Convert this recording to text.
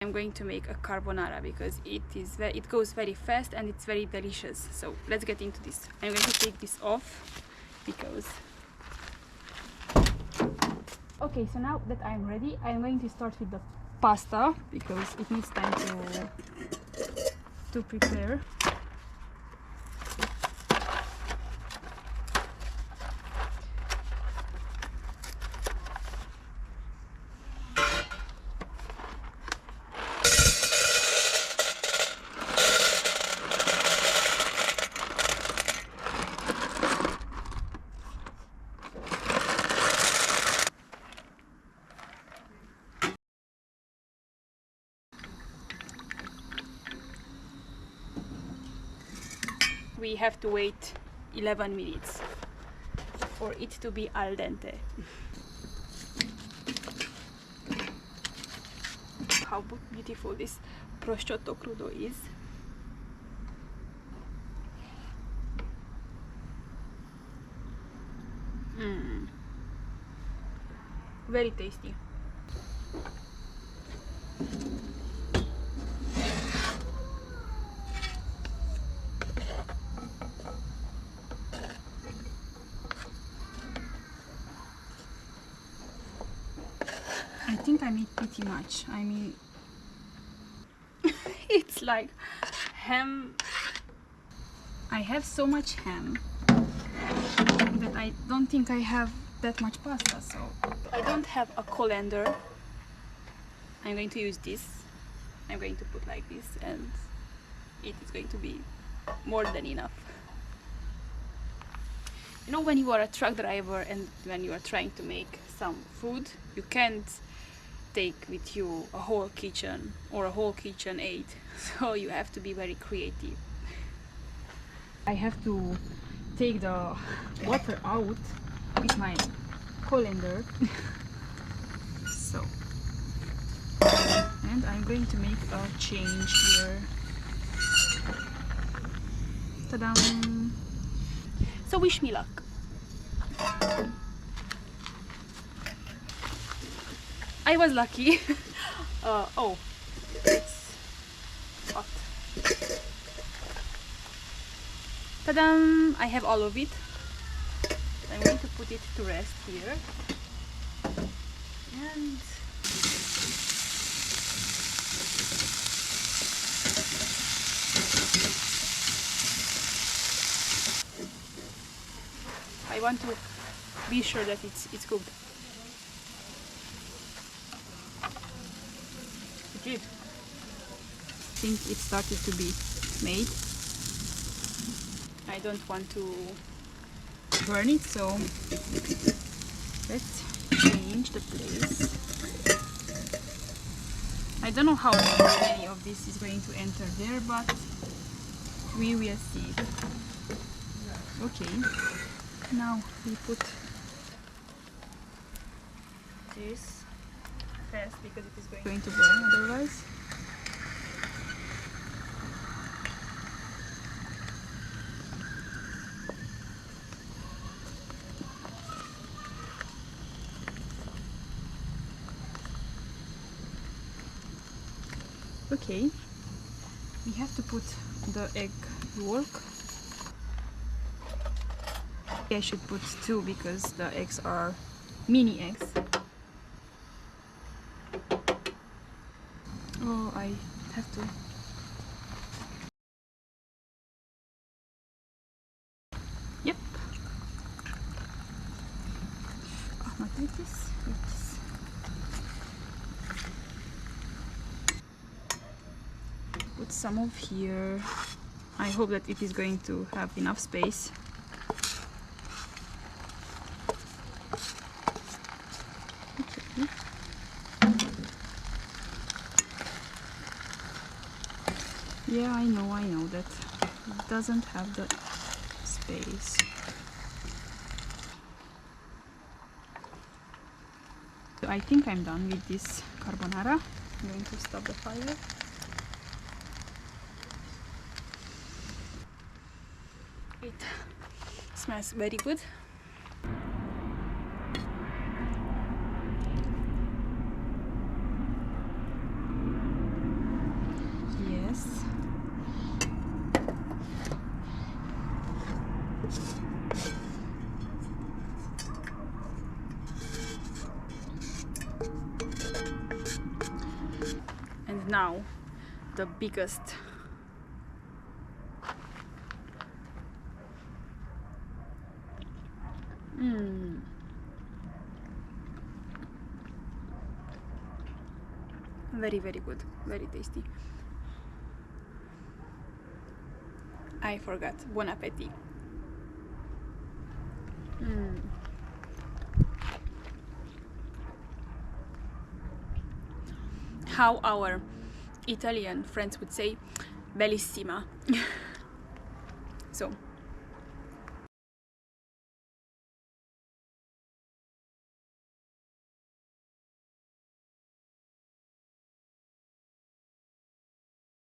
I'm going to make a carbonara because it goes very fast and it's very delicious. So let's get into this. I'm going to take this off because... Okay, so now that I'm ready, I'm going to start with the pasta because it needs time to prepare. We have to wait 11 minutes for it to be al dente. How beautiful this prosciutto crudo is. Very tasty. I think I made pretty much. I mean, it's like ham. I have so much ham that I don't think I have that much pasta, so I don't have a colander. I'm going to use this. I'm going to put like this and it is going to be more than enough. You know, when you are a truck driver and when you are trying to make some food, you can't take with you a whole kitchen or a whole kitchen aid, so you have to be very creative. I have to take the water out with my colander. So, and I'm going to make a change here. Ta-da! So wish me luck. I was lucky. Oh, it's hot. Ta-da! I have all of it. I'm going to put it to rest here. And I want to be sure that it's cooked. It is. I think it started to be made. I don't want to burn it, so let's change the place. I don't know how many of this is going to enter there, but we will see. Okay, now we put this fast because it is going to burn otherwise. Okay, we have to put the egg yolk. I should put 2 because the eggs are mini eggs. Oh, I have to. Yep. Oh, not like this. Like this. Put some of here. I hope that it is going to have enough space. Okay. Yeah, I know that it doesn't have the space. I think I'm done with this carbonara. I'm going to stop the fire. It smells very good. And now the biggest. Very, very good, very tasty. I forgot. Bon appetit. How our Italian friends would say, bellissima. So